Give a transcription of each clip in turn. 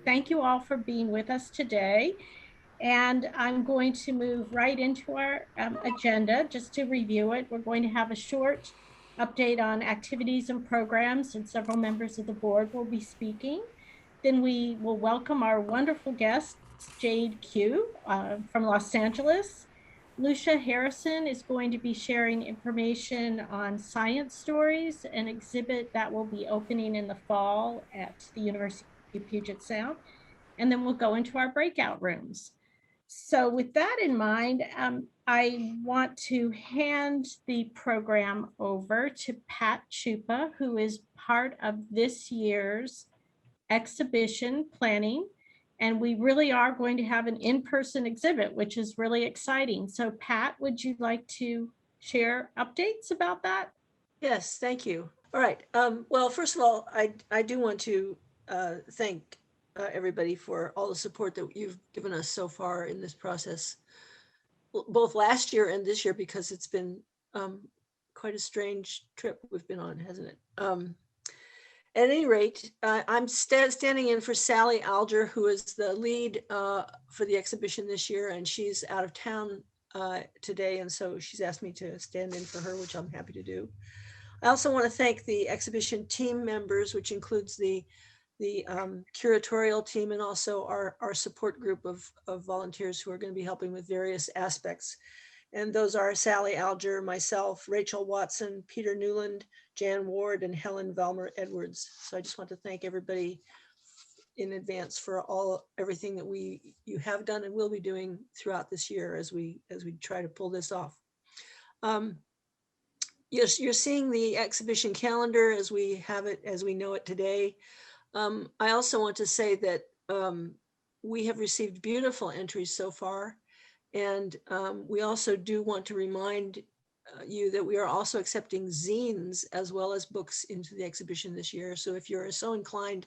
thank you all for being with us today. And I'm going to move right into our agenda just to review it. We're going to have a short update on activities and programs, and several members of the board will be speaking. Then we will welcome our wonderful guests, Jade Quek from Los Angeles. Lucia Harrison is going to be sharing information on science stories, an exhibit that will be opening in the fall at the University of Puget Sound. And then we'll go into our breakout rooms. So with that in mind, I want to hand the program over to Pat Psba, who is part of this year's exhibition planning. And we really are going to have an in-person exhibit, which is really exciting. So Pat, would you like to share updates about that? Yes, thank you. All right. Well, first of all, I do want to thank everybody for all the support that you've given us so far in this process, both last year and this year, because it's been quite a strange trip we've been on, hasn't it? At any rate, I'm standing in for Sally Alger, who is the lead for the exhibition this year, and she's out of town today, and so she's asked me to stand in for her, which I'm happy to do. I also want to thank the exhibition team members, which includes the curatorial team and also our support group of volunteers who are going to be helping with various aspects. And those are Sally Alger, myself, Rachel Watson, Peter Newland, Jan Ward, and Helen Valmer Edwards. So I just want to thank everybody in advance for everything that you have done and will be doing throughout this year as we try to pull this off. Yes, you're seeing the exhibition calendar as we have it, as we know it today. I also want to say that we have received beautiful entries so far. And we also do want to remind you that we are also accepting zines as well as books into the exhibition this year. So if you're so inclined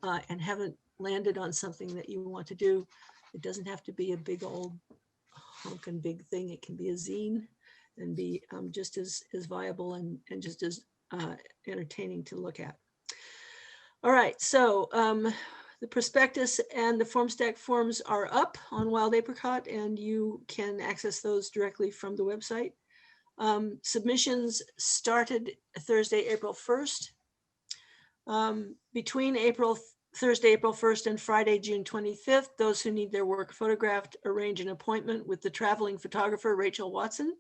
and haven't landed on something that you want to do, it doesn't have to be a big old honking big thing. It can be a zine and be just as viable and just as entertaining to look at. All right, so the prospectus and the form stack forms are up on Wild Apricot, and you can access those directly from the website. Submissions started Thursday, April 1st. Between Thursday, April 1st and Friday, June 25th, those who need their work photographed arrange an appointment with the traveling photographer, Rachel Watson.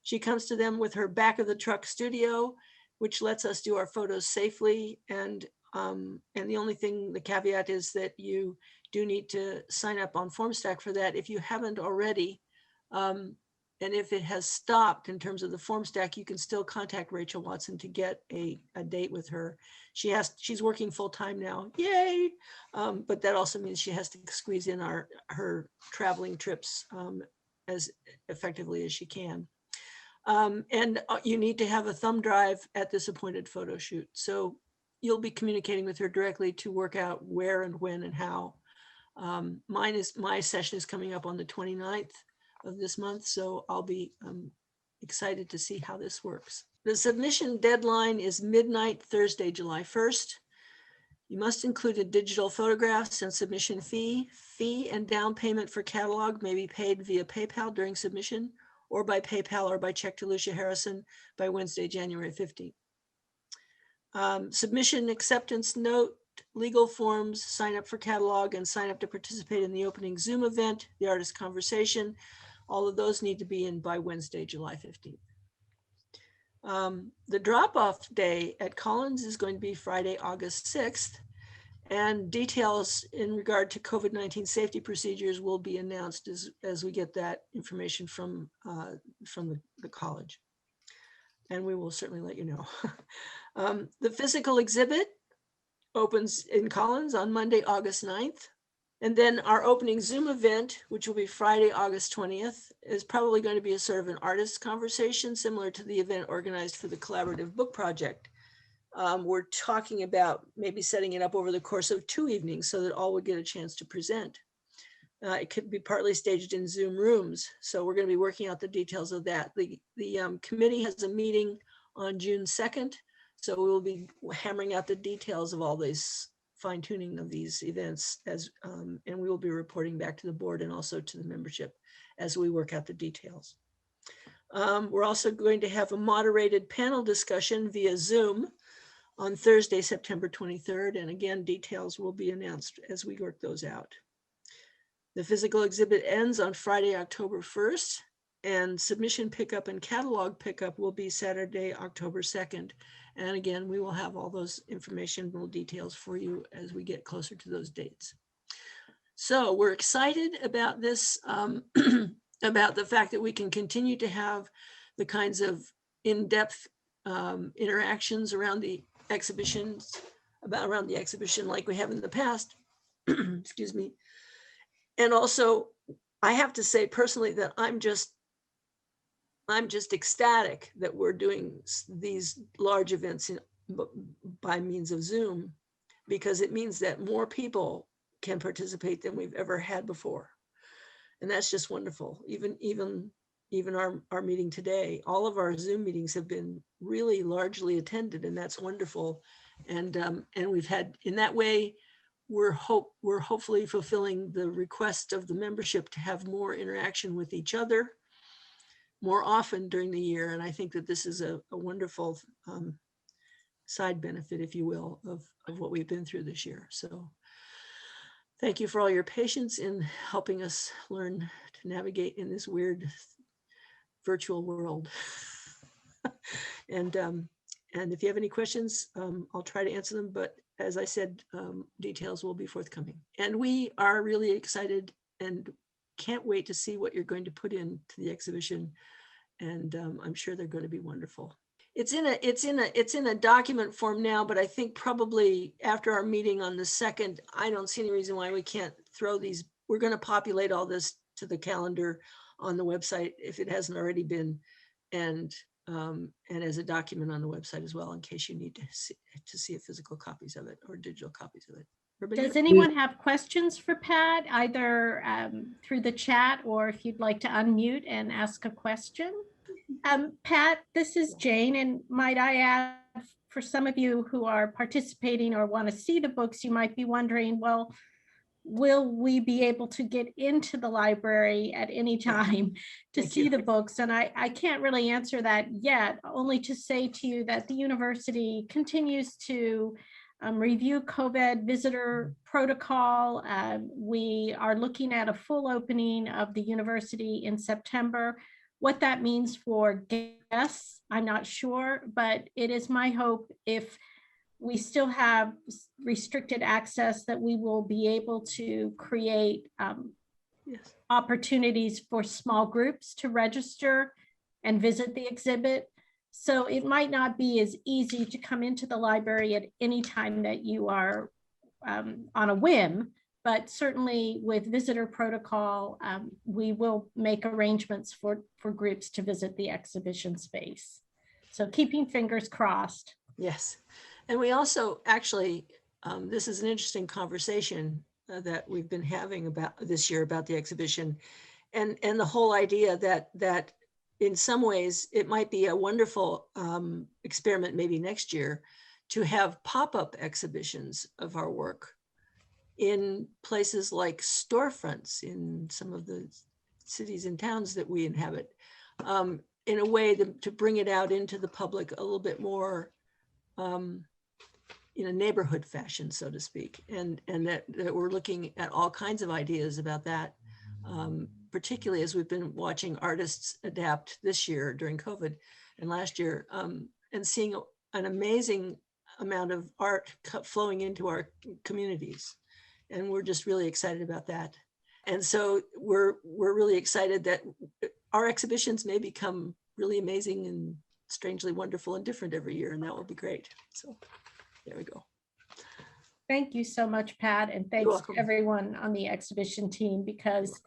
She comes to them with her back of the truck studio, which lets us do our photos safely. And the only thing, the caveat is that you do need to sign up on FormStack for that if you haven't already. And if it has stopped in terms of the FormStack, you can still contact Rachel Watson to get a date with her. She's working full time now, yay! But that also means she has to squeeze in her traveling trips as effectively as she can. And you need to have a thumb drive at this appointed photo shoot. So you'll be communicating with her directly to work out where and when and how. My session is coming up on the 29th of this month, so I'll be excited to see how this works. The submission deadline is midnight Thursday, July 1st. You must include digital photographs and submission fee. Fee and down payment for catalog may be paid via PayPal during submission or by PayPal or by check to Lucia Harrison by Wednesday, January 15th. Submission acceptance note, legal forms, sign up for catalog, and sign up to participate in the opening Zoom event, the artist conversation. All of those need to be in by Wednesday, July 15th. The drop-off day at Collins is going to be Friday, August 6th, and details in regard to COVID-19 safety procedures will be announced as we get that information from the college. And we will certainly let you know. The physical exhibit opens in Collins on Monday, August 9th. And then our opening Zoom event, which will be Friday, August 20th, is probably going to be a sort of an artist conversation similar to the event organized for the collaborative book project. We're talking about maybe setting it up over the course of 2 evenings so that all would get a chance to present. It could be partly staged in Zoom rooms. So we're going to be working out the details of that. The committee has a meeting on June 2nd. So we will be hammering out the details of all these fine tuning of these events and we will be reporting back to the board and also to the membership as we work out the details. We're also going to have a moderated panel discussion via Zoom on Thursday, September 23rd. And again, details will be announced as we work those out. The physical exhibit ends on Friday, October 1st, and submission pickup and catalog pickup will be Saturday, October 2nd. And again, we will have all those informational details for you as we get closer to those dates. So we're excited about this, about the fact that we can continue to have the kinds of in-depth interactions around the exhibitions, around the exhibition like we have in the past. Excuse me. And also, I have to say personally that I'm just ecstatic that we're doing these large events by means of Zoom, because it means that more people can participate than we've ever had before. And that's just wonderful. Even our meeting today, all of our Zoom meetings have been really largely attended, and that's wonderful. And we've had, in that way, we're hopefully fulfilling the request of the membership to have more interaction with each other more often during the year. And I think that this is a wonderful side benefit, if you will, of what we've been through this year. So thank you for all your patience in helping us learn to navigate in this weird virtual world. And if you have any questions, I'll try to answer them. But as I said, details will be forthcoming. And we are really excited and can't wait to see what you're going to put into the exhibition. And I'm sure they're going to be wonderful. It's in a document form now, but I think probably after our meeting on the 2nd, I don't see any reason why we can't throw these. We're going to populate all this to the calendar on the website if it hasn't already been, and as a document on the website as well, in case you need to see physical copies of it or digital copies of it. Does anyone have questions for Pat, either through the chat or if you'd like to unmute and ask a question? Pat, this is Jane, and might I add, for some of you who are participating or want to see the books, you might be wondering, well, will we be able to get into the library at any time to see the books? And I can't really answer that yet, only to say to you that the university continues to review COVID visitor protocol. We are looking at a full opening of the university in September. What that means for guests, I'm not sure, but it is my hope, if we still have restricted access, that we will be able to create opportunities for small groups to register and visit the exhibit. So it might not be as easy to come into the library at any time that you are on a whim, but certainly with visitor protocol, we will make arrangements for groups to visit the exhibition space. So keeping fingers crossed. Yes. And we also actually, this is an interesting conversation that we've been having about this year about the exhibition, and the whole idea that in some ways it might be a wonderful experiment maybe next year to have pop-up exhibitions of our work in places like storefronts in some of the cities and towns that we inhabit, in a way to bring it out into the public a little bit more in a neighborhood fashion, so to speak, and that we're looking at all kinds of ideas about that, particularly as we've been watching artists adapt this year during COVID and last year, and seeing an amazing amount of art flowing into our communities. And we're just really excited about that. And so we're really excited that our exhibitions may become really amazing and strangely wonderful and different every year, and that will be great. So there we go. Thank you so much, Pat, and thanks to everyone on the exhibition team, because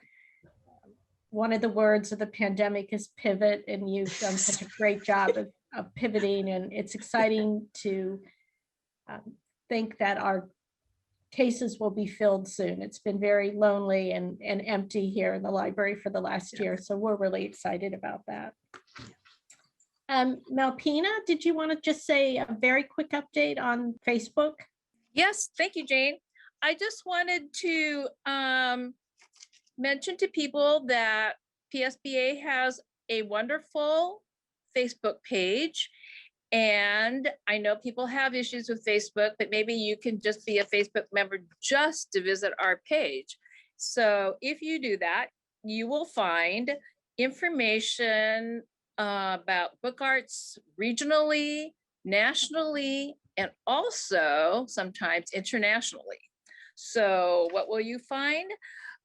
one of the words of the pandemic is pivot, and you've done such a great job of pivoting, and it's exciting to think that our cases will be filled soon. It's been very lonely and empty here in the library for the last year, so we're really excited about that. Malpina, did you want to just say a very quick update on Facebook? Yes, thank you, Jane. I just wanted to mention to people that PSBA has a wonderful Facebook page. And I know people have issues with Facebook, but maybe you can just be a Facebook member just to visit our page. So if you do that, you will find information about book arts regionally, nationally, and also sometimes internationally. So what will you find?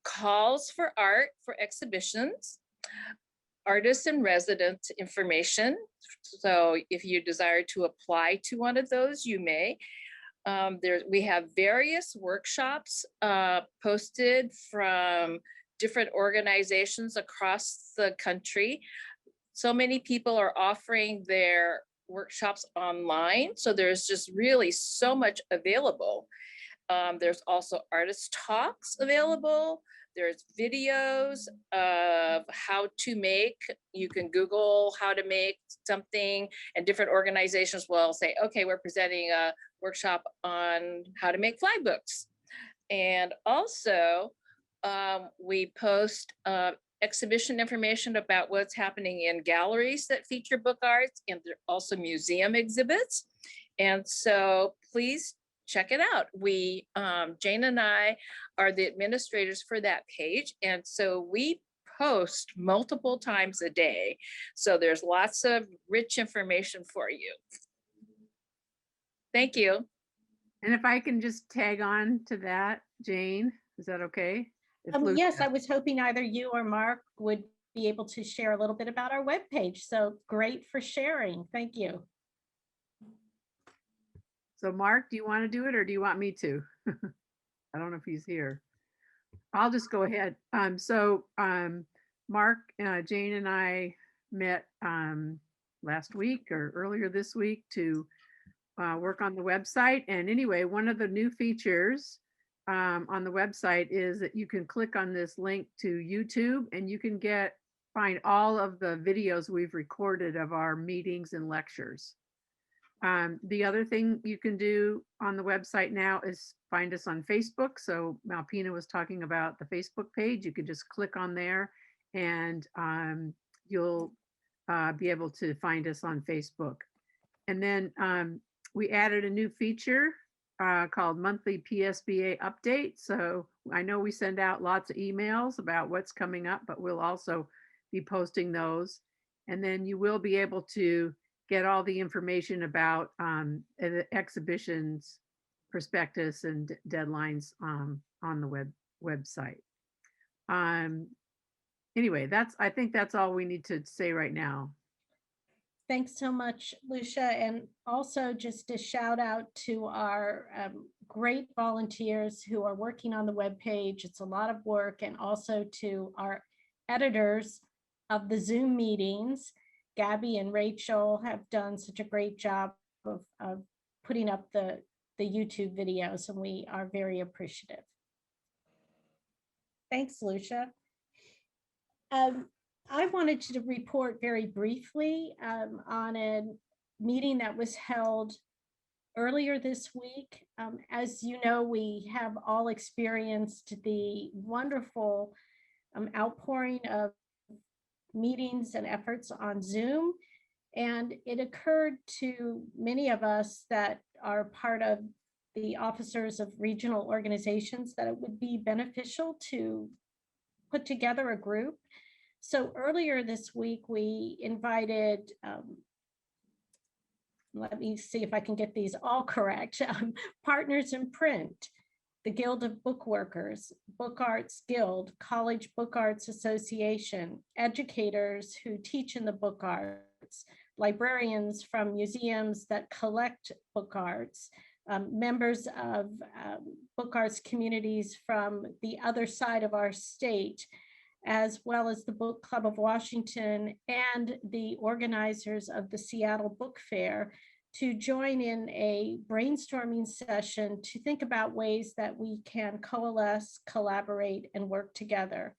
Calls for art for exhibitions, artist in residence information. So if you desire to apply to one of those, you may. We have various workshops posted from different organizations across the country. So many people are offering their workshops online. So there's just really so much available. There's also artist talks available. There's videos of how to make. You can Google how to make something, and different organizations will say, okay, we're presenting a workshop on how to make flybooks. And also, we post exhibition information about what's happening in galleries that feature book arts, and there are also museum exhibits. And so please check it out. We, Jane and I are the administrators for that page. And so we post multiple times a day. So there's lots of rich information for you. Thank you. And if I can just tag on to that, Jane, is that okay? Yes, I was hoping either you or Mark would be able to share a little bit about our webpage. So great for sharing. Thank you. So Mark, do you want to do it or do you want me to? I don't know if he's here. I'll just go ahead. Mark, Jane and I met last week or earlier this week to work on the website. And anyway, one of the new features on the website is that you can click on this link to YouTube and you can find all of the videos we've recorded of our meetings and lectures. The other thing you can do on the website now is find us on Facebook. So Malpina was talking about the Facebook page. You can just click on there and you'll be able to find us on Facebook. And then we added a new feature called Monthly PSBA Update. So I know we send out lots of emails about what's coming up, but we'll also be posting those. And then you will be able to get all the information about the exhibitions, prospectus, and deadlines on the website. Anyway, I think that's all we need to say right now. Thanks so much, Lucia. And also just a shout out to our great volunteers who are working on the webpage. It's a lot of work. And also to our editors of the Zoom meetings. Gabby and Rachel have done such a great job of putting up the YouTube videos, and we are very appreciative. Thanks, Lucia. I wanted to report very briefly on a meeting that was held earlier this week. As you know, we have all experienced the wonderful outpouring of meetings and efforts on Zoom. And it occurred to many of us that are part of the officers of regional organizations that it would be beneficial to put together a group. So earlier this week, we invited, let me see if I can get these all correct, Partners in Print, the Guild of Bookworkers, Book Arts Guild, College Book Arts Association, educators who teach in the book arts, librarians from museums that collect book arts, members of book arts communities from the other side of our state, as well as the Book Club of Washington and the organizers of the Seattle Book Fair, to join in a brainstorming session to think about ways that we can coalesce, collaborate, and work together.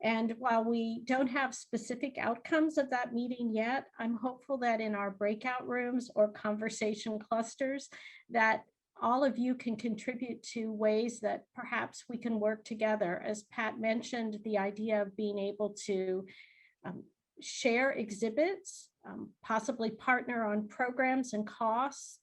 And while we don't have specific outcomes of that meeting yet, I'm hopeful that in our breakout rooms or conversation clusters, that all of you can contribute to ways that perhaps we can work together. As Pat mentioned, the idea of being able to share exhibits, possibly partner on programs and costs,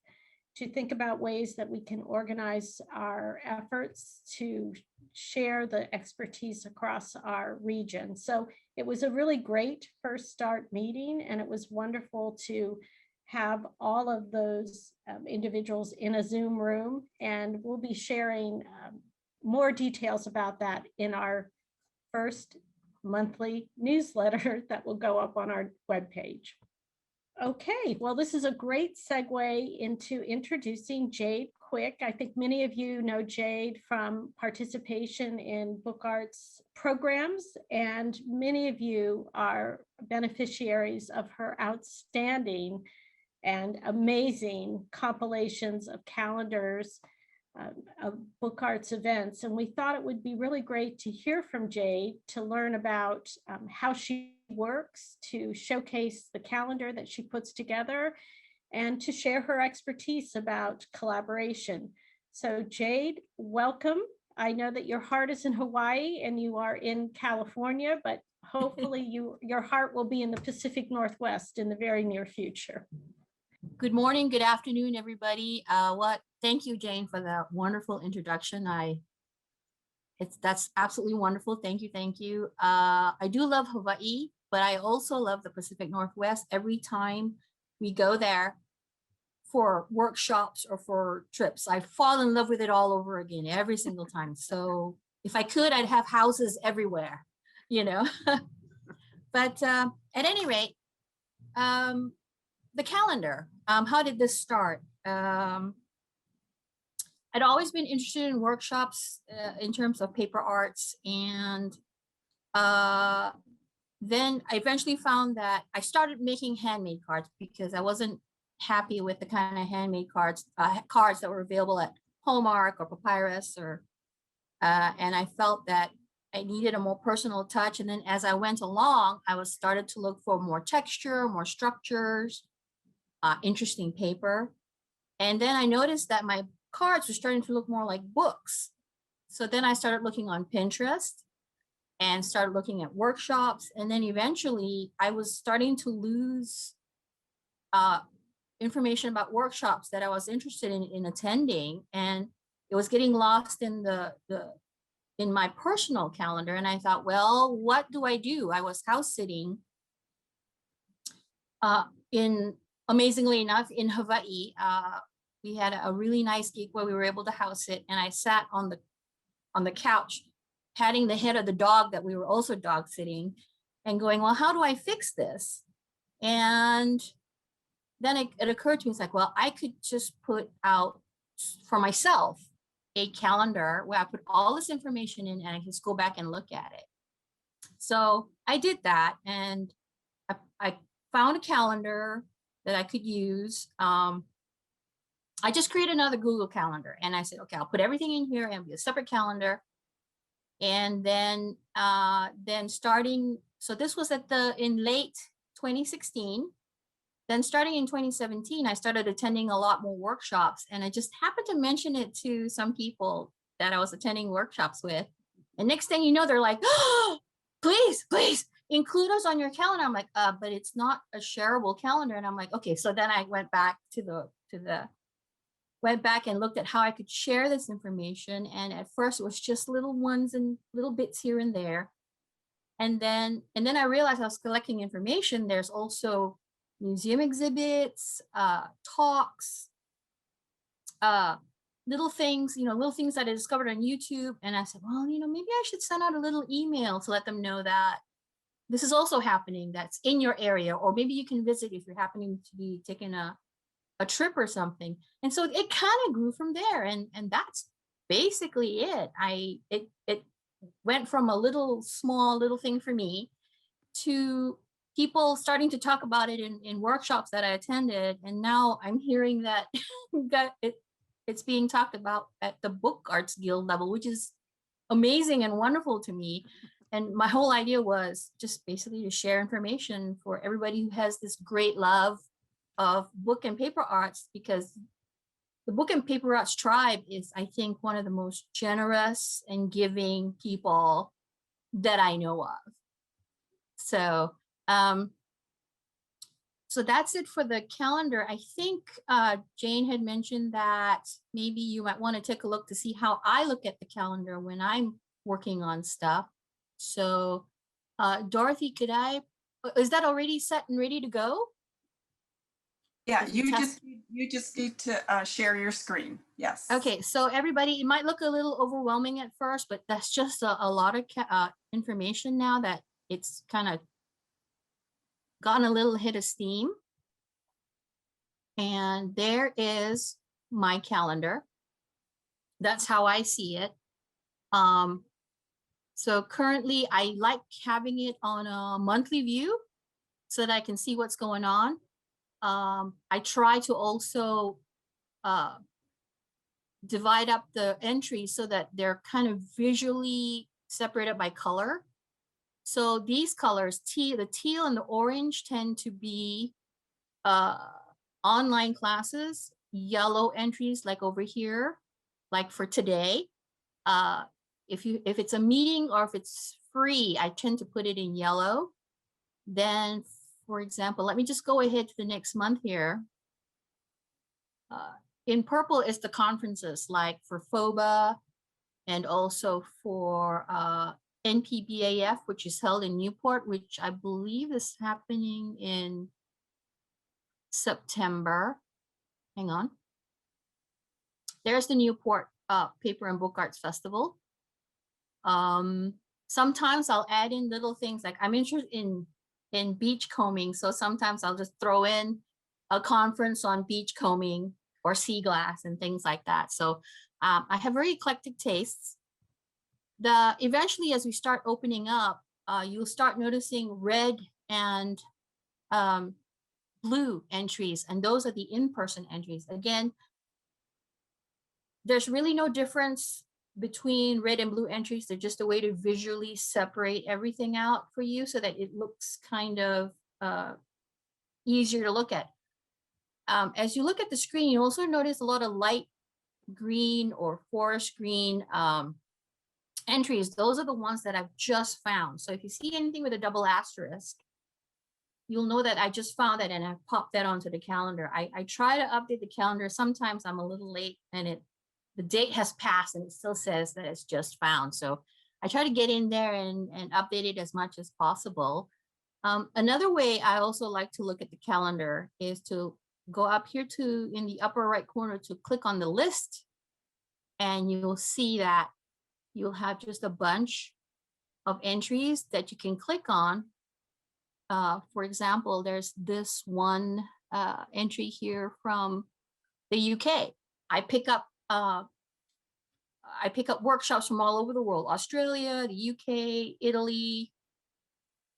to think about ways that we can organize our efforts to share the expertise across our region. So it was a really great first start meeting, and it was wonderful to have all of those individuals in a Zoom room, and we'll be sharing more details about that in our first monthly newsletter that will go up on our webpage. Okay, well, this is a great segue into introducing Jade Quek. I think many of you know Jade from participation in book arts programs, and many of you are beneficiaries of her outstanding and amazing compilations of calendars of book arts events. And we thought it would be really great to hear from Jade to learn about how she works to showcase the calendar that she puts together and to share her expertise about collaboration. So Jade, welcome. I know that your heart is in Hawaii and you are in California, but hopefully your heart will be in the Pacific Northwest in the very near future. Good morning, good afternoon, everybody. Thank you, Jane, for that wonderful introduction. That's absolutely wonderful. Thank you, thank you. I do love Hawaii, but I also love the Pacific Northwest. Every time we go there for workshops or for trips, I fall in love with it all over again, every single time. So if I could, I'd have houses everywhere, you know. But at any rate, the calendar, how did this start? I'd always been interested in workshops in terms of paper arts. And then I eventually found that I started making handmade cards because I wasn't happy with the kind of handmade cards that were available at Hallmark or Papyrus, and I felt that I needed a more personal touch. And then as I went along, I was started to look for more texture, more structures, interesting paper. And then I noticed that my cards were starting to look more like books. So then I started looking on Pinterest and started looking at workshops. And then eventually I was starting to lose information about workshops that I was interested in attending. And it was getting lost in in my personal calendar. And I thought, well, what do? I was house sitting amazingly enough, in Hawaii. We had a really nice gig where we were able to house it. And I sat on the couch, patting the head of the dog that we were also dog sitting and going, well, how do I fix this? And then it occurred to me, it's like, well, I could just put out for myself a calendar where I put all this information in and I just go back and look at it. So I did that, and I found a calendar that I could use. I just created another Google Calendar, and I said, okay, I'll put everything in here and be a separate calendar. And then starting, so this was in late 2016. Then starting in 2017, I started attending a lot more workshops, and I just happened to mention it to some people that I was attending workshops with. And next thing you know, they're like, oh, please include us on your calendar. I'm like, but it's not a shareable calendar. And I'm like, okay. So then I went back went back and looked at how I could share this information. And at first it was just little ones and little bits here and there. And then I realized I was collecting information. There's also museum exhibits, talks, little things that I discovered on YouTube. And I said, well, maybe I should send out a little email to let them know that this is also happening, that's in your area, or maybe you can visit if you're happening to be taking a trip or something. And so it kind of grew from there. And that's basically it. It went from a small little thing for me to people starting to talk about it in workshops that I attended. And now I'm hearing that, it's being talked about at the Book Arts Guild level, which is amazing and wonderful to me. And my whole idea was just basically to share information for everybody who has this great love of book and paper arts, because the Book and Paper Arts tribe is, I think, one of the most generous and giving people that I know of. So, so that's it for the calendar. I think Jane had mentioned that maybe you might want to take a look to see how I look at the calendar when I'm working on stuff. So, Dorothy, is that already set and ready to go? Yeah, Is it you test- just need to share your screen. Yes. Okay, so everybody, it might look a little overwhelming at first, but that's just a lot of information now that it's kind of gotten a little hit of steam. And there is my calendar. That's how I see it. So currently I like having it on a monthly view so that I can see what's going on. I try to also divide up the entries so that they're kind of visually separated by color. So these colors, the teal and the orange, tend to be online classes. Yellow entries, like over here, like for today. If it's a meeting or if it's free, I tend to put it in yellow. Then, for example, let me just go ahead to the next month here. In purple is the conferences, like for Psba and also for NPBAF, which is held in Newport, which I believe is happening in September. Hang on. There's the Newport Paper and Book Arts Festival. Sometimes I'll add in little things, like I'm interested in beach combing, so sometimes I'll just throw in a conference on beach combing or sea glass and things like that. So I have very eclectic tastes. Eventually, as we start opening up, you'll start noticing red and blue entries, and those are the in-person entries. Again, there's really no difference between red and blue entries. They're just a way to visually separate everything out for you so that it looks kind of easier to look at. As you look at the screen, you also notice a lot of light green or forest green entries. Those are the ones that I've just found. So if you see anything with a double asterisk, you'll know that I just found that and I popped that onto the calendar. I try to update the calendar. Sometimes I'm a little late and the date has passed and it still says that it's just found. So I try to get in there and update it as much as possible. Another way I also like to look at the calendar is to go up here in the upper right corner to click on the list, and you'll see that you'll have just a bunch of entries that you can click on. For example, there's this one entry here from the UK. I pick up workshops from all over the world: Australia, the UK, Italy,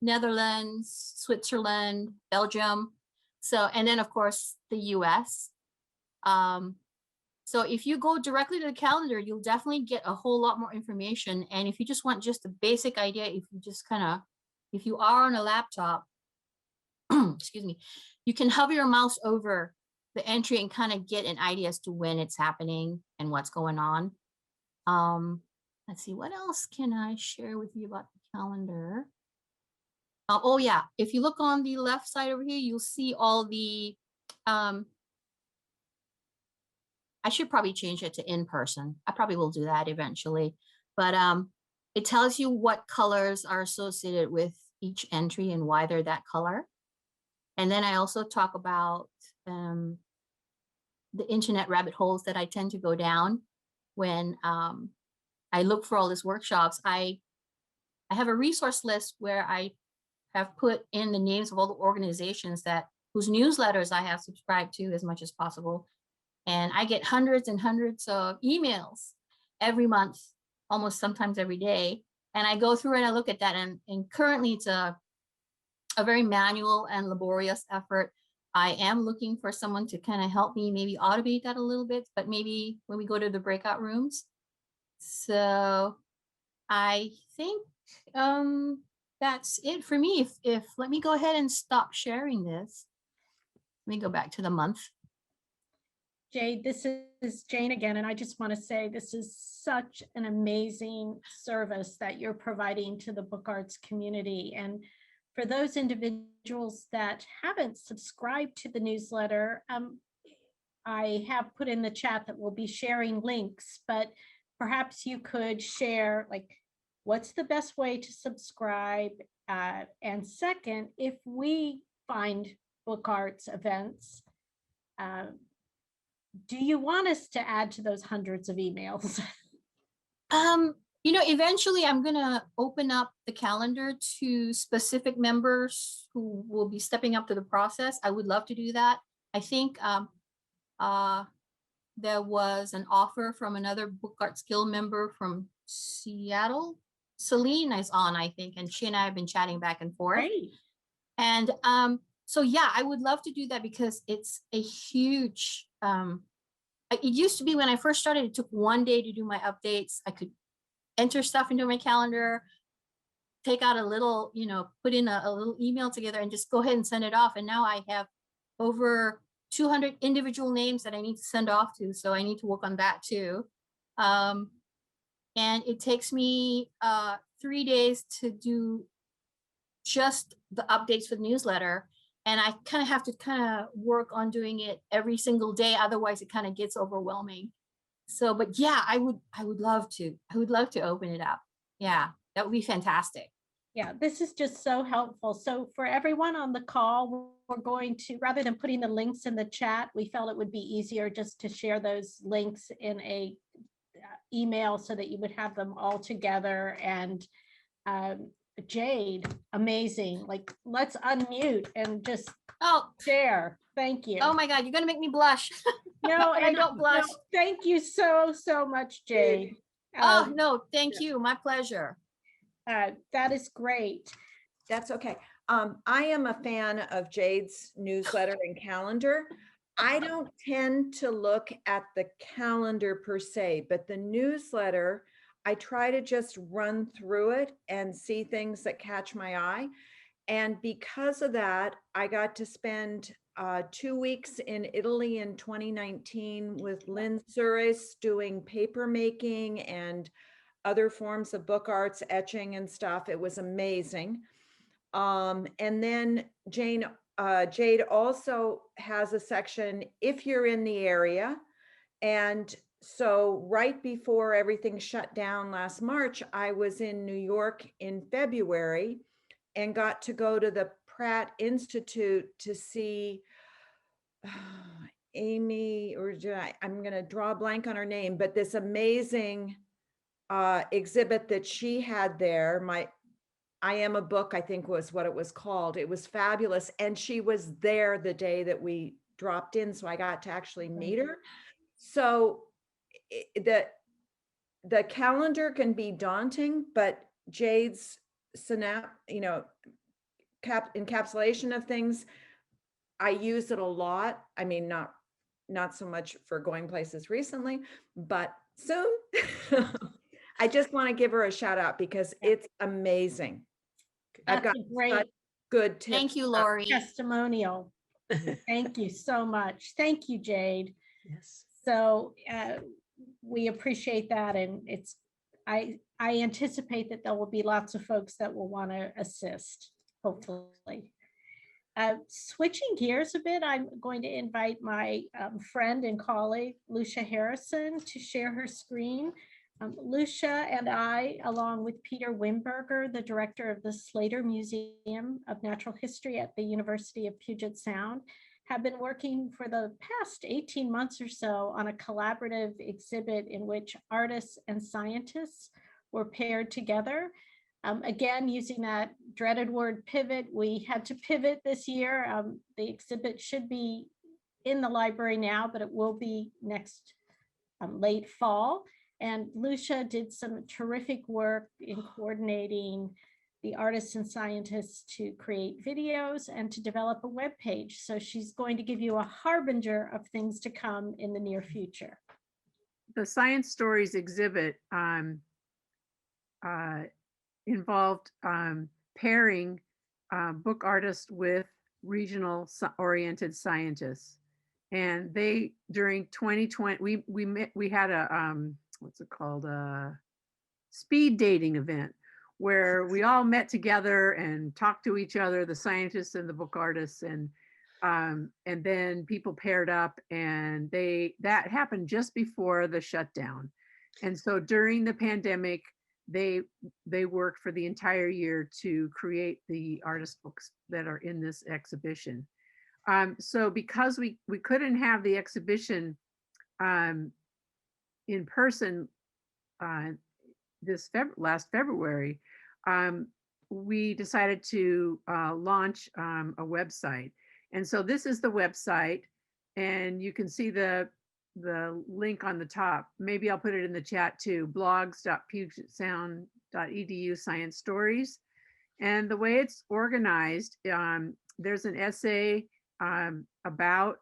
Netherlands, Switzerland, Belgium. So, and then of course the US. So if you go directly to the calendar, you'll definitely get a whole lot more information. And if you just want just a basic idea, if you are on a laptop, excuse me, you can hover your mouse over the entry and kind of get an idea as to when it's happening and what's going on. Let's see, what else can I share with you about the calendar? Oh yeah, if you look on the left side over here, you'll see all the, I should probably change it to in person. I probably will do that eventually, but it tells you what colors are associated with each entry and why they're that color. And then I also talk about the internet rabbit holes that I tend to go down when I look for all these workshops. I have a resource list where I have put in the names of all the organizations whose newsletters I have subscribed to as much as possible. And I get hundreds and hundreds of emails every month, almost sometimes every day. And I go through and I look at that. And currently it's a very manual and laborious effort. I am looking for someone to kind of help me maybe automate that a little bit, but maybe when we go to the breakout rooms. So I think that's it for me. If let me go ahead and stop sharing this. Let me go back to the month. Jade, this is Jane again, and I just want to say this is such an amazing service that you're providing to the book arts community. And for those individuals that haven't subscribed to the newsletter, I have put in the chat that we'll be sharing links, but perhaps you could share, like, what's the best way to subscribe? And second, if we find book arts events, do you want us to add to those hundreds of emails? Eventually I'm gonna open up the calendar to specific members who will be stepping up to the process. I would love to do that. I think there was an offer from another Book Arts Guild member from Seattle. Celine is on, I think, and she and I have been chatting back and forth. Great. And so yeah, I would love to do that because it's a huge, it used to be when I first started, it took one day to do my updates. I could enter stuff into my calendar, take out a little, put in a little email together and just go ahead and send it off. And now I have over 200 individual names that I need to send off to. So I need to work on that too. And it takes me 3 days to do just the updates for the newsletter. And I kind of have to work on doing it every single day. Otherwise it kind of gets overwhelming. So, but yeah, I would love to. I would love to open it up. Yeah, that would be fantastic. Yeah, this is just so helpful. So for everyone on the call, we're going to, rather than putting the links in the chat, we felt it would be easier just to share those links in a email so that you would have them all together. And Jade, amazing. Like, let's unmute and just share. Thank you. Oh my God, you're gonna make me blush. No, and I don't blush. No, thank you so much, Jade. Oh no, thank you. My pleasure. That is great. That's okay. I am a fan of Jade's newsletter and calendar. I don't tend to look at the calendar per se, but the newsletter, I try to just run through it and see things that catch my eye. And because of that, I got to spend 2 weeks in Italy in 2019 with Lynn Suris doing paper making and other forms of book arts, etching and stuff. It was amazing. And then Jade also has a section if you're in the area. And so right before everything shut down last March, I was in New York in February and got to go to the Pratt Institute to see Amy, or I'm going to draw a blank on her name, but this amazing exhibit that she had there. I Am a Book, I think was what it was called. It was fabulous. And she was there the day that we dropped in. So I got to actually meet her. So the calendar can be daunting, but Jade's encapsulation of things, I use it a lot. I mean, not so much for going places recently, but soon. I just want to give her a shout out because it's amazing. I've got great, good tips. Thank you, Lori. Testimonial. Thank you so much. Thank you, Jade. Yes. So we appreciate that. And I anticipate that there will be lots of folks that will want to assist, hopefully. Switching gears a bit, I'm going to invite my friend and colleague, Lucia Harrison, to share her screen. Lucia and I, along with Peter Wimberger, the director of the Slater Museum of Natural History at the University of Puget Sound, have been working for the past 18 months or so on a collaborative exhibit in which artists and scientists were paired together. Again, using that dreaded word pivot, we had to pivot this year. The exhibit should be in the library now, but it will be next late fall. And Lucia did some terrific work in coordinating the artists and scientists to create videos and to develop a web page. So she's going to give you a harbinger of things to come in the near future. The Science Stories exhibit involved pairing book artists with regional oriented scientists. And they, during 2020, we had a, what's it called? A speed dating event where we all met together and talked to each other, the scientists and the book artists, and then people paired up, and that happened just before the shutdown. And so during the pandemic, they worked for the entire year to create the artist books that are in this exhibition. So because we couldn't have the exhibition in person last February, we decided to launch a website. And so this is the website, and you can see the link on the top. Maybe I'll put it in the chat too, blogs.pugetsound.edu science stories. And the way it's organized, there's an essay about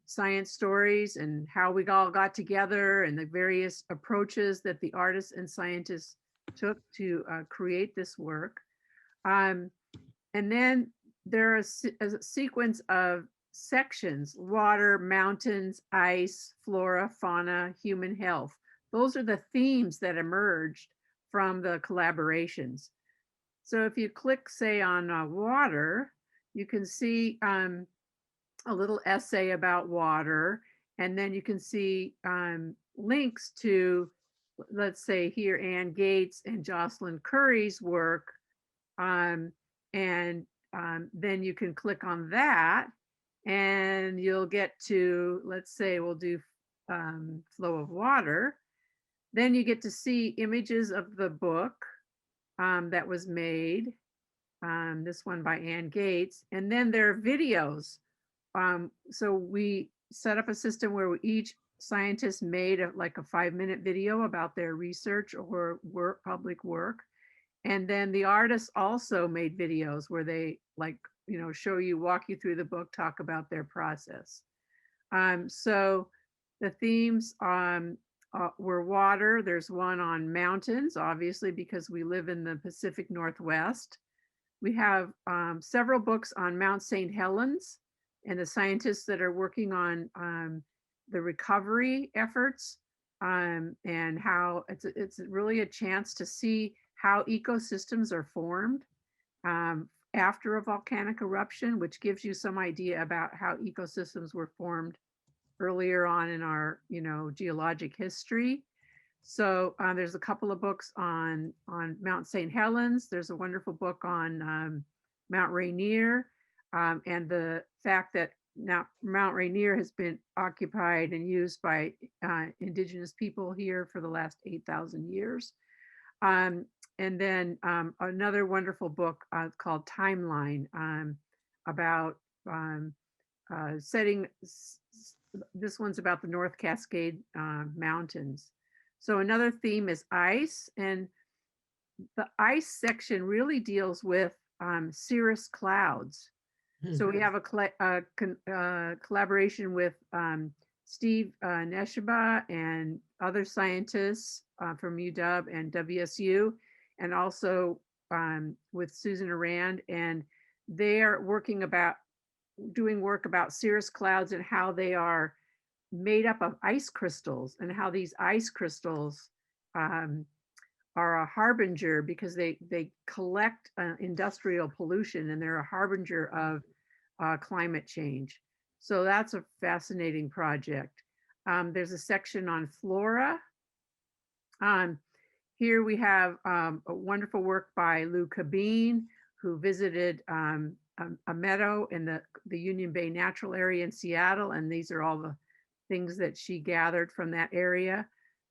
science stories and how we all got together and the various approaches that the artists and scientists took to create this work. And then there is a sequence of sections: water, mountains, ice, flora, fauna, human health. Those are the themes that emerged from the collaborations. So if you click, say, on water, you can see a little essay about water, and then you can see links to, let's say here, Ann Gates and Jocelyn Curry's work, and then you can click on that, and you'll get to, let's say we'll do flow of water. Then you get to see images of the book that was made, this one by Ann Gates, and then there are videos. So we set up a system where each scientist made like a 5-minute video about their research or public work. And then the artists also made videos where they, like, show you, walk you through the book, talk about their process. So the themes were water. There's one on mountains, obviously, because we live in the Pacific Northwest. We have several books on Mount St. Helens and the scientists that are working on the recovery efforts, and how it's really a chance to see how ecosystems are formed after a volcanic eruption, which gives you some idea about how ecosystems were formed earlier on in our geologic history. So there's a couple of books on Mount St. Helens. There's a wonderful book on Mount Rainier, and the fact that now Mount Rainier has been occupied and used by indigenous people here for the last 8,000 years. And then another wonderful book called Timeline, about setting, this one's about the North Cascade Mountains. So another theme is ice, and the ice section really deals with cirrus clouds. So we have a collaboration with Steve Psba and other scientists from UW and WSU, and also with Susan Arand, and they are doing work about cirrus clouds and how they are made up of ice crystals, and how these ice crystals are a harbinger, because they collect industrial pollution, and they're a harbinger of climate change. So that's a fascinating project. There's a section on flora. Here we have a wonderful work by Lou Cabine, who visited a meadow in the Union Bay Natural Area in Seattle, and these are all the things that she gathered from that area.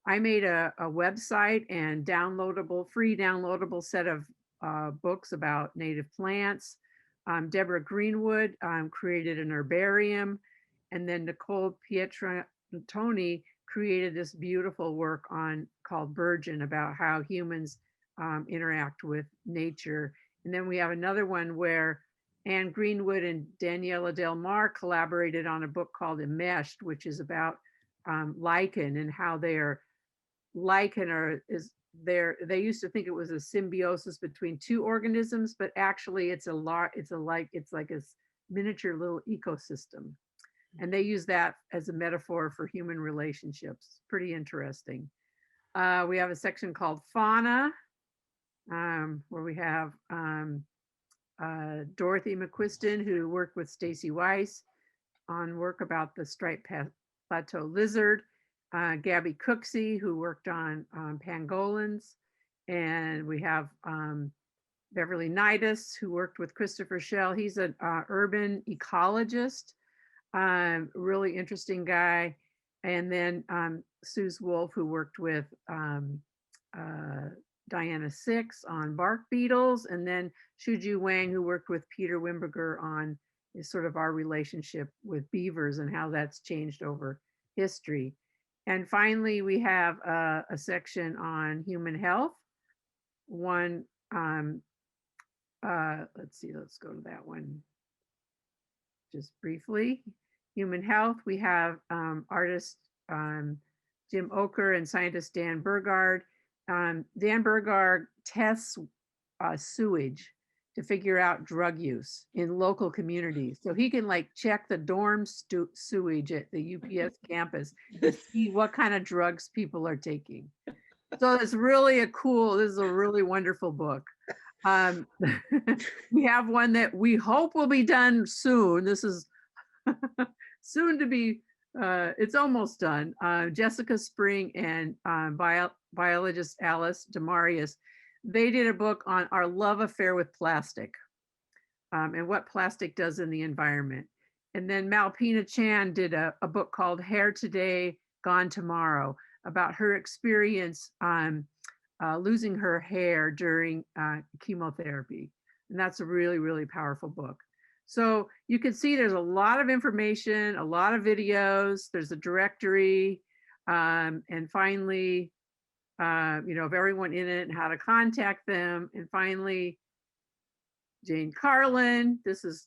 I made a website and free downloadable set of books about native plants. Deborah Greenwood created an herbarium, and then Nicole Pietrantoni created this beautiful work called Burgeon, about how humans interact with nature. And then we have another one where Anne Greenwood and Daniela Del Mar collaborated on a book called Enmeshed, which is about lichen, and how they used to think it was a symbiosis between two organisms, but actually it's like a miniature little ecosystem. And they use that as a metaphor for human relationships. Pretty interesting. We have a section called Fauna, where we have Dorothy McQuiston, who worked with Stacy Weiss on work about the striped plateau lizard. Gabby Cooksey, who worked on pangolins. And we have Beverly Nidus, who worked with Christopher Schell. He's an urban ecologist, really interesting guy. And then Suze Wolf, who worked with Diana Six on bark beetles. And then Shuju Wang, who worked with Peter Wimberger on is sort of our relationship with beavers and how that's changed over history. And finally, we have a section on human health. One, let's see, let's go to that one just briefly. Human health, we have artist Jim Oker and scientist Dan Burgard. Dan Burgard tests sewage to figure out drug use in local communities. So he can like check the dorm sewage at the UPS campus to see what kind of drugs people are taking. So it's really this is a really wonderful book. We have one that we hope will be done soon. This is soon to be, it's almost done. Jessica Spring and biologist Alice Demarius, they did a book on our love affair with plastic and what plastic does in the environment. And then Malpina Chan did a book called Hair Today, Gone Tomorrow, about her experience losing her hair during chemotherapy. And that's a really, really powerful book. So you can see there's a lot of information, a lot of videos, there's a directory, and finally, of everyone in it and how to contact them. And finally, Jane Carlin, this is,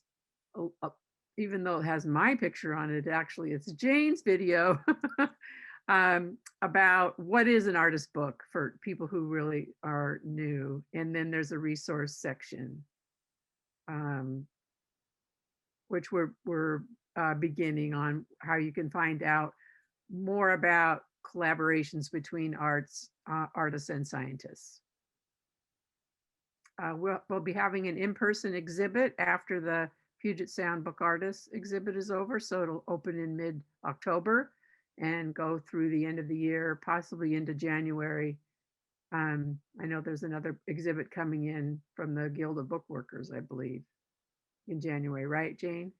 even though it has my picture on it, actually it's Jane's video about what is an artist book for people who really are new. And then there's a resource section, which we're beginning on how you can find out more about collaborations between artists and scientists. We'll be having an in-person exhibit after the Puget Sound Book Artists exhibit is over. So it'll open in mid-October and go through the end of the year, possibly into January. I know there's another exhibit coming in from the Guild of Bookworkers, I believe, in January, right, Jane?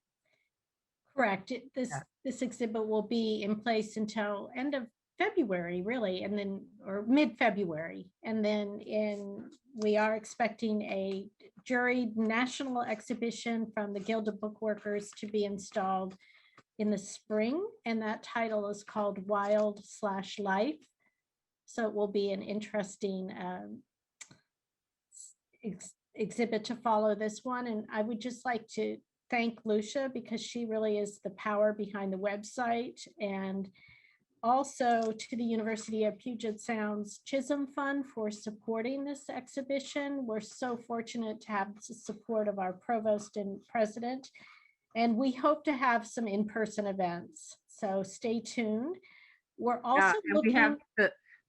Correct. This exhibit will be in place until end of February, really, and then or mid-February, and then we are expecting a juried national exhibition from the Guild of Bookworkers to be installed in the spring, and that title is called Wild/Life. So it will be an interesting exhibit to follow this one. And I would just like to thank Lucia because she really is the power behind the website, and also to the University of Puget Sound's Chisholm Fund for supporting this exhibition. We're so fortunate to have the support of our provost and president, and we hope to have some in-person events. So stay tuned. We're also looking. We have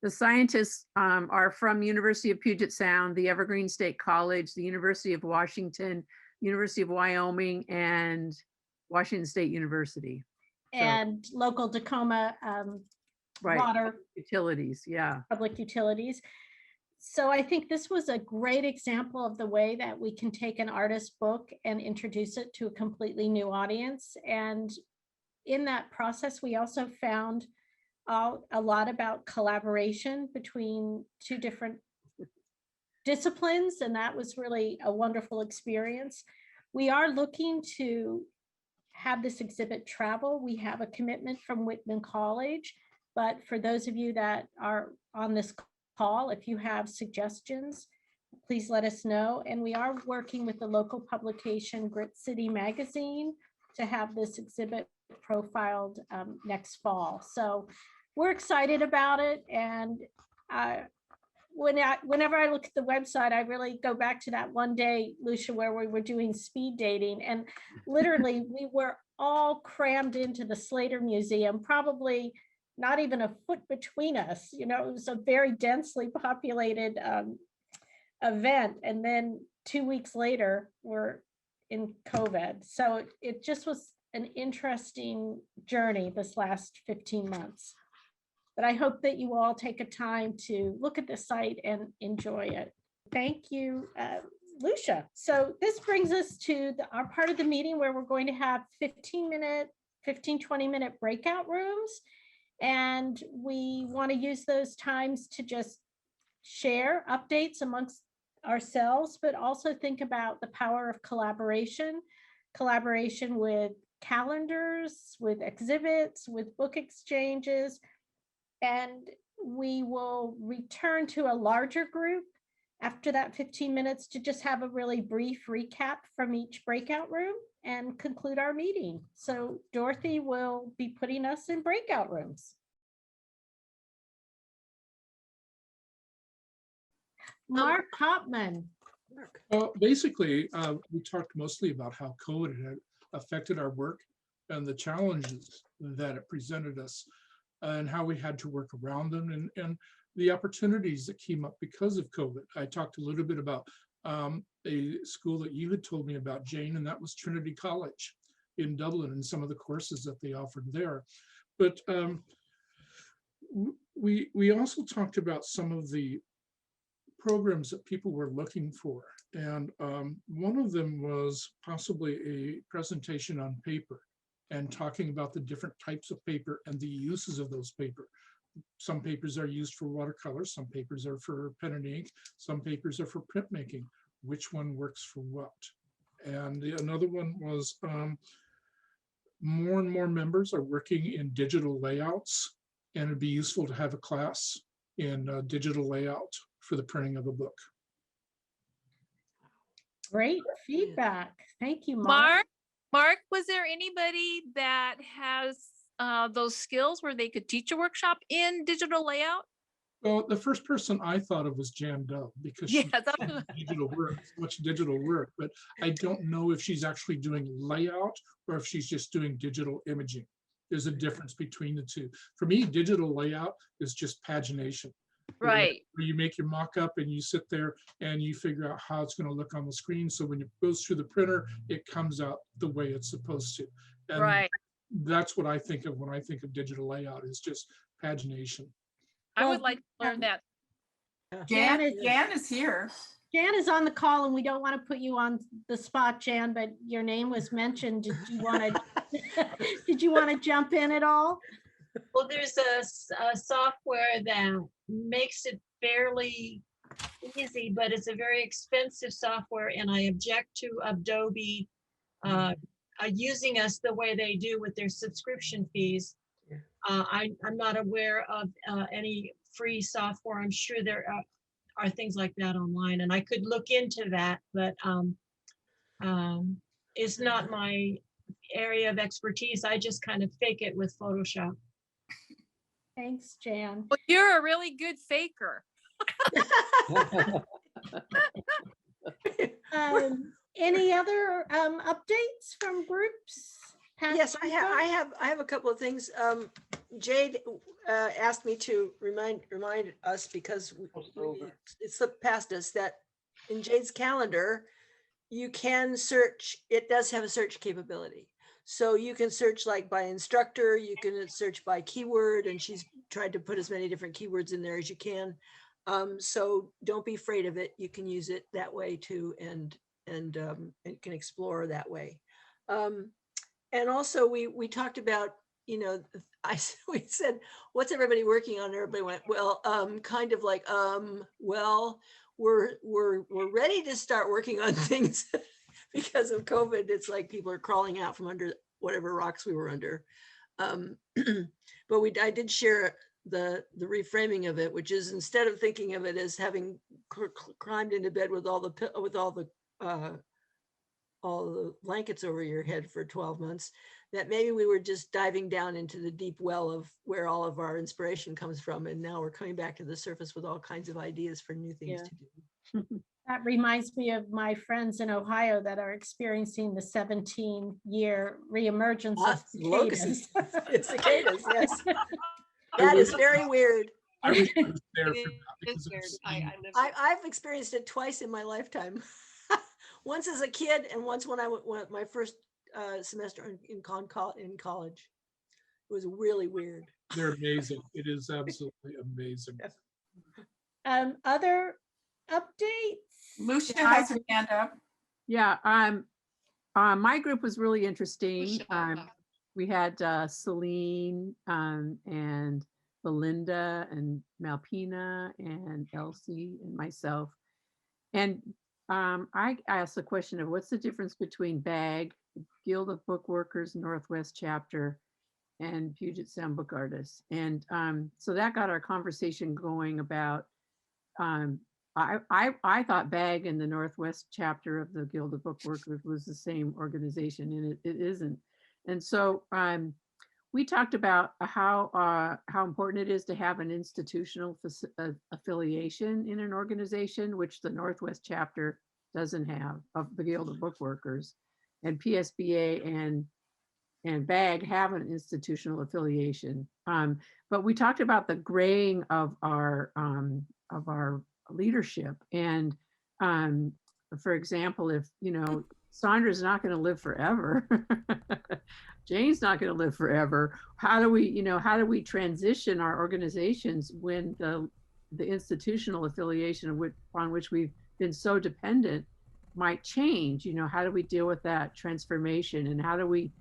the scientists are from University of Puget Sound, the Evergreen State College, the University of Washington, University of Wyoming, and Washington State University. And local Tacoma right. Water utilities, yeah. Public utilities. So I think this was a great example of the way that we can take an artist book and introduce it to a completely new audience. And in that process, we also found out a lot about collaboration between two different disciplines, and that was really a wonderful experience. We are looking to have this exhibit travel. We have a commitment from Whitman College, but for those of you that are on this call, if you have suggestions, please let us know. And we are working with the local publication Grit City Magazine to have this exhibit profiled next fall. So we're excited about it. And whenever I look at the website, I really go back to that one day, Lucia, where we were doing speed dating, and literally we were all crammed into the Slater Museum, probably not even a foot between us. You know, it was a very densely populated event. And then 2 weeks later, we're in COVID. So it just was an interesting journey this last 15 months. But I hope that you all take a time to look at the site and enjoy it. Thank you, Lucia. So this brings us to our part of the meeting where we're going to have 20-minute breakout rooms. And we want to use those times to just share updates amongst ourselves, but also think about the power of collaboration with calendars, with exhibits, with book exchanges. And we will return to a larger group after that 15 minutes to just have a really brief recap from each breakout room and conclude our meeting. So Dorothy will be putting us in breakout rooms. Mark Hopman. Well, basically, we talked mostly about how COVID had affected our work and the challenges that it presented us and how we had to work around them and the opportunities that came up because of COVID. I talked a little bit about a school that you had told me about, Jane, and that was Trinity College in Dublin and some of the courses that they offered there. But we also talked about some of the programs that people were looking for. And one of them was possibly a presentation on paper and talking about the different types of paper and the uses of those paper. Some papers are used for watercolor, some papers are for pen and ink, some papers are for printmaking. Which one works for what? And another one was more and more members are working in digital layouts, and it'd be useful to have a class in digital layout for the printing of a book. Great feedback. Thank you, Mark. Mark, was there anybody that has those skills where they could teach a workshop in digital layout? Well, the first person I thought of was Jan Dove because she Yes. does much digital work, but I don't know if she's actually doing layout or if she's just doing digital imaging. There's a difference between the two. For me, digital layout is just pagination. Right. Where you make your mock-up and you sit there and you figure out how it's going to look on the screen. So when it goes through the printer, it comes out the way it's supposed to. And right. That's what I think of when I think of digital layout, is just pagination. I would like to learn that. Jan is here. Jan is on the call, and we don't want to put you on the spot, Jan, but your name was mentioned. Did you want to jump in at all? Well, there's a software that makes it fairly easy, but it's a very expensive software, and I object to Adobe using us the way they do with their subscription fees. I'm not aware of any free software. I'm sure there are things like that online, and I could look into that, but it's not my area of expertise. I just kind of fake it with Photoshop. Thanks, Jan. Well, you're a really good faker. Any other updates from groups? Yes, I have a couple of things. Jade asked me to remind us, because it slipped past us, that in Jade's calendar, you can search. It does have a search capability. So you can search like by instructor, you can search by keyword, and she's tried to put as many different keywords in there as you can. So don't be afraid of it. You can use it that way too, and can explore that way. And also we talked about, we said, what's everybody working on? Everybody went, well, kind of like, well, we're ready to start working on things. Because of COVID, it's like people are crawling out from under whatever rocks we were under. But I did share the reframing of it, which is, instead of thinking of it as having climbed into bed with all the blankets over your head for 12 months, that maybe we were just diving down into the deep well of where all of our inspiration comes from, and now we're coming back to the surface with all kinds of ideas for new things to do. That reminds me of my friends in Ohio that are experiencing the 17-year reemergence of Locusts. cicadas. Cicadas, yes. That is very weird. I wish I was there It for that is because weird. I've seen I lived I've experienced it twice in my lifetime. Once as a kid and once when I went my first semester in college. It was really weird. they're amazing. It is absolutely amazing. Other updates? Lucia has her hand up. Yeah, my group was really interesting. We had Celine and Belinda and Malpina and Elsie and myself. And I asked the question of what's the difference between BAG, Guild of Bookworkers Northwest Chapter, and Puget Sound Book Artists. And so that got our conversation going about, I thought BAG and the Northwest Chapter of the Guild of Bookworkers was the same organization, and it isn't. And so we talked about how important it is to have an institutional affiliation in an organization, which the Northwest Chapter doesn't have, of the Guild of Bookworkers, and PSBA and BAG have an institutional affiliation. But we talked about the graying of our leadership. And for example, if, Sandra's not going to live forever, Jane's not going to live forever. How do we transition our organizations when the institutional affiliation on which we've been so dependent might change? How do we deal with that transformation? And how do we,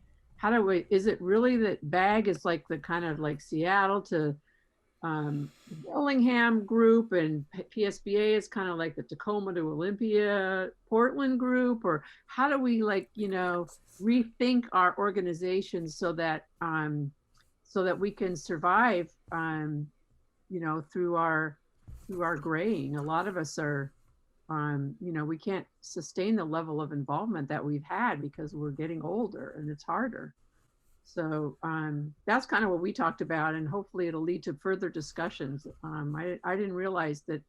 is it really that BAG is like the kind of like Seattle to Bellingham group, and PSBA is kind of like the Tacoma to Olympia, Portland group? Or how do we rethink our organizations so that we can survive, through our graying? A lot of us are, we can't sustain the level of involvement that we've had because we're getting older and it's harder. So that's kind of what we talked about, and hopefully it'll lead to further discussions. I didn't realize that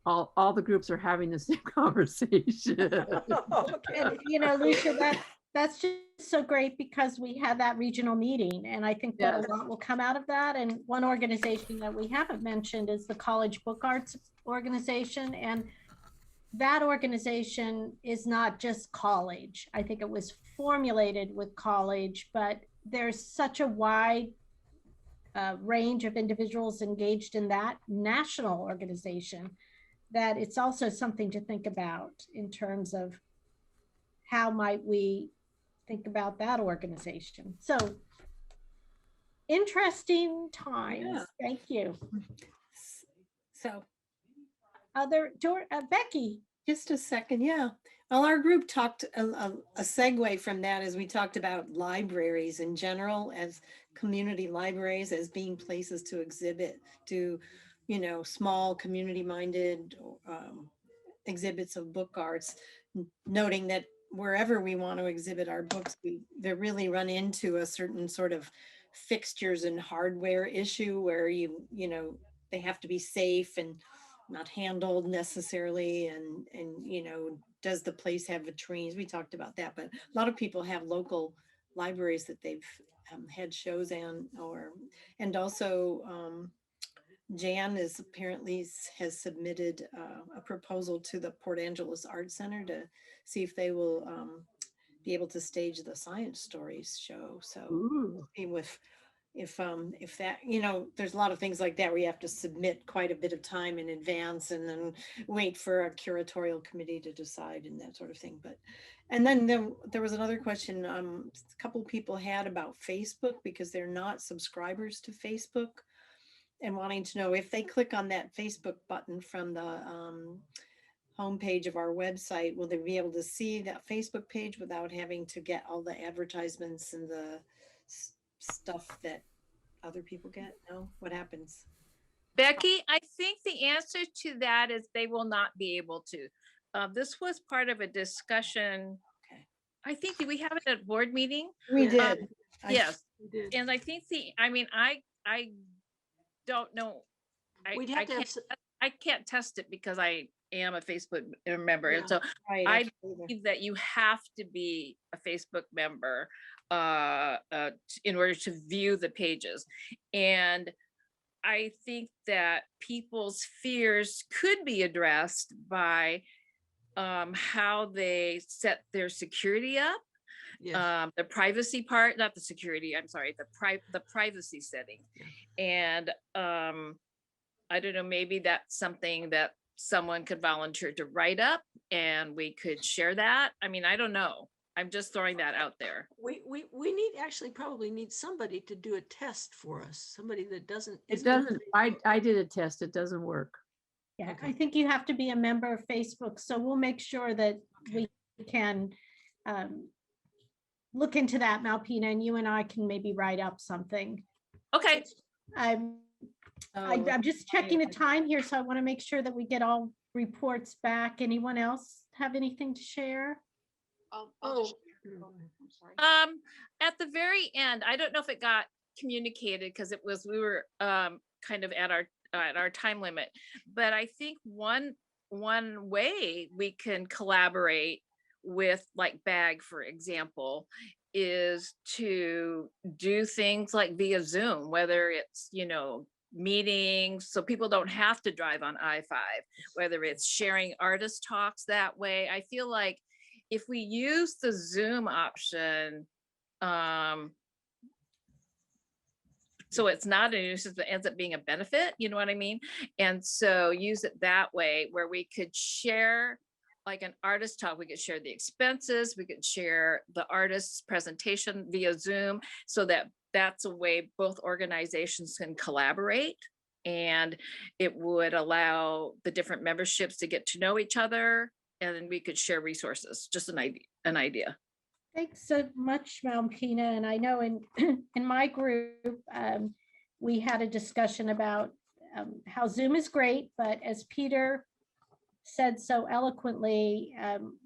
all the groups are having the same conversation. Okay. And Lucia, that's just so great because we had that regional meeting, and I think that a lot will come out of that. And one organization that we haven't mentioned is the College Book Arts organization, and that organization is not just college. I think it was formulated with college, but there's such a wide range of individuals engaged in that national organization that it's also something to think about in terms of how might we think about that organization. So interesting times. Yeah. Thank you. So Becky. Just a second. Yeah. Well, our group talked a segue from that as we talked about libraries in general as community libraries as being places to exhibit, to, small community-minded exhibits of book arts, noting that wherever we want to exhibit our books, they really run into a certain sort of fixtures and hardware issue where they have to be safe and not handled necessarily, and does the place have vitrines? We talked about that, but a lot of people have local libraries that they've had shows and also Jan has submitted a proposal to the Port Angeles Art Center to see if they will be able to stage the Science Stories show. So if that, there's a lot of things like that where you have to submit quite a bit of time in advance and then wait for a curatorial committee to decide and that sort of thing. And then there was another question a couple of people had about Facebook, because they're not subscribers to Facebook, and wanting to know if they click on that Facebook button from the homepage of our website, will they be able to see that Facebook page without having to get all the advertisements and the stuff that other people get? No? What happens? Becky, I think the answer to that is they will not be able to. This was part of a discussion. Okay. I think, did we have it at a board meeting? We did. Yes. And I think I don't know. We'd have to have I can't test it because I am a Facebook member. Yeah. And so Right, I absolutely. believe that you have to be a Facebook member in order to view the pages. And I think that people's fears could be addressed by how they set their security up. Yes. The privacy part, not the security, I'm sorry, the privacy setting. And I don't know, maybe that's something that someone could volunteer to write up and we could share that. I mean, I don't know. I'm just throwing that out there. We need, actually probably need somebody to do a test for us, somebody that doesn't. It isn't on doesn't, Facebook. I did a test, it doesn't work. Yeah, Okay. I think you have to be a member of Facebook, so we'll make sure that we can look into that, Malpina, and you and I can maybe write up something. Okay. I'm Oh, I'm just checking the time here, so I want to make sure that we get all reports back. Anyone else have anything to share? Oh, At the very end, I don't know if it got communicated because we were kind of at our time limit, but I think one way we can collaborate with like BAG, for example, is to do things like via Zoom, whether it's, meetings, so people don't have to drive on I-5, whether it's sharing artist talks that way. I feel like if we use the Zoom option, so it's not a nuisance, but ends up being a benefit, you know what I mean? And so use it that way where we could share like an artist talk, we could share the expenses, we could share the artist's presentation via Zoom, so that's a way both organizations can collaborate, and it would allow the different memberships to get to know each other, and then we could share resources. Just an idea. Thanks so much, Malpina. And I know in in my group, we had a discussion about how Zoom is great, but as Peter said so eloquently,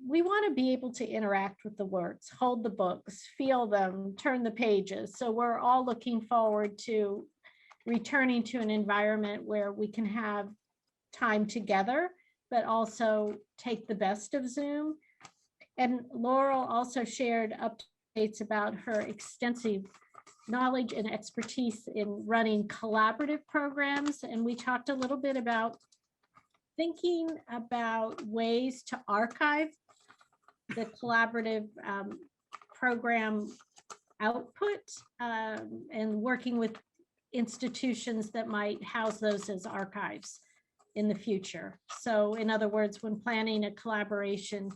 we want to be able to interact with the works, hold the books, feel them, turn the pages. So we're all looking forward to returning to an environment where we can have time together, but also take the best of Zoom. And Laurel also shared updates about her extensive knowledge and expertise in running collaborative programs. And we talked a little bit about thinking about ways to archive the collaborative program output and working with institutions that might house those as archives in the future. So in other words, when planning a collaboration,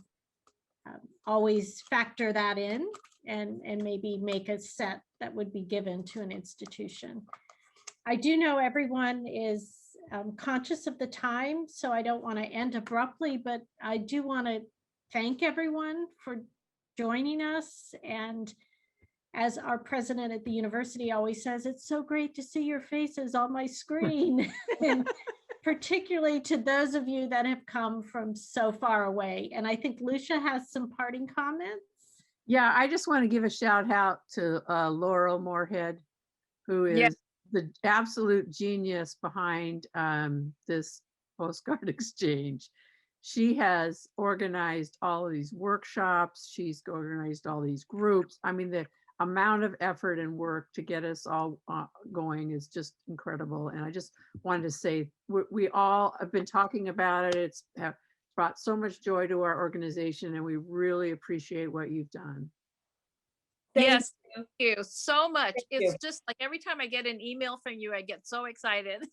always factor that in and maybe make a set that would be given to an institution. I do know everyone is conscious of the time, so I don't want to end abruptly, but I do want to thank everyone for joining us. And as our president at the university always says, it's so great to see your faces on my screen. And particularly to those of you that have come from so far away. And I think Lucia has some parting comments. Yeah, I just want to give a shout out to Laurel Moorhead, who is the absolute genius behind this postcard exchange. She has organized all of these workshops. She's organized all these groups. I mean, the amount of effort and work to get us all going is just incredible. And I just wanted to say, we all have been talking about it. It's brought so much joy to our organization, and we really appreciate what you've done. Yes, thank you so much. Thank It's you. just like every time I get an email from you, I get so excited.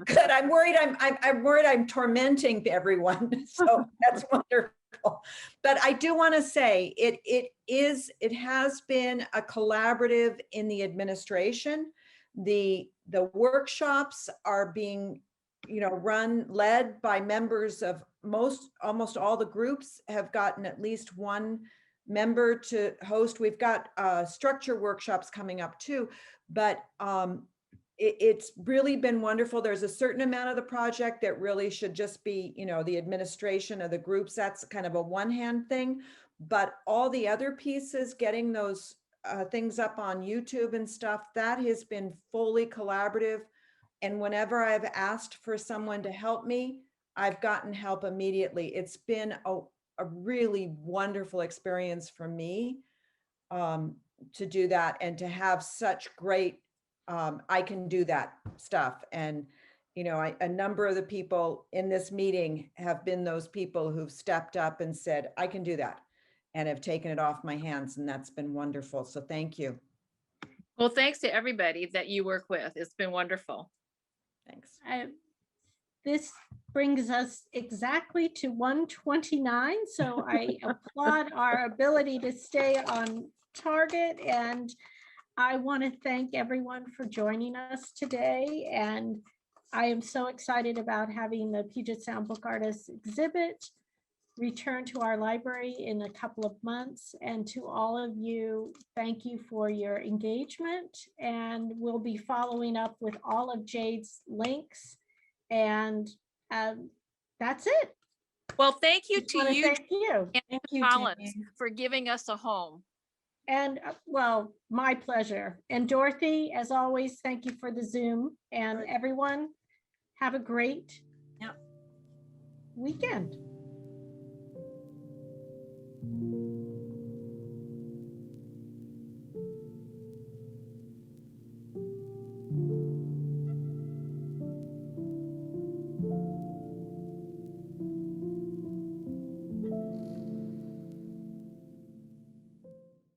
Good. I'm worried I'm tormenting everyone. So that's wonderful. But I do want to say it has been a collaborative in the administration. The workshops are being, led by members of almost all the groups have gotten at least one member to host. We've got structure workshops coming up too, but it's really been wonderful. There's a certain amount of the project that really should just be, the administration of the groups. That's kind of a one-hand thing, but all the other pieces, getting those things up on YouTube and stuff, that has been fully collaborative. And whenever I've asked for someone to help me, I've gotten help immediately. It's been a really wonderful experience for me to do that and to have such great, I can do that stuff. And, you know, a number of the people in this meeting have been those people who've stepped up and said, I can do that, and have taken it off my hands. And that's been wonderful. So thank you. Well, thanks to everybody that you work with. It's been wonderful. Thanks. This brings us exactly to 1:29. So I applaud our ability to stay on target. And I want to thank everyone for joining us today. And I am so excited about having the Puget Sound Book Artists exhibit return to our library in a couple of months. And to all of you, thank you for your engagement. And we'll be following up with all of Jade's links. And that's it. Well, thank you Just to wanna you, Thank you. and Thank you, Collins, Jane. for giving us a home. And well, my pleasure. And Dorothy, as always, thank you for the Zoom. And everyone, have a great weekend.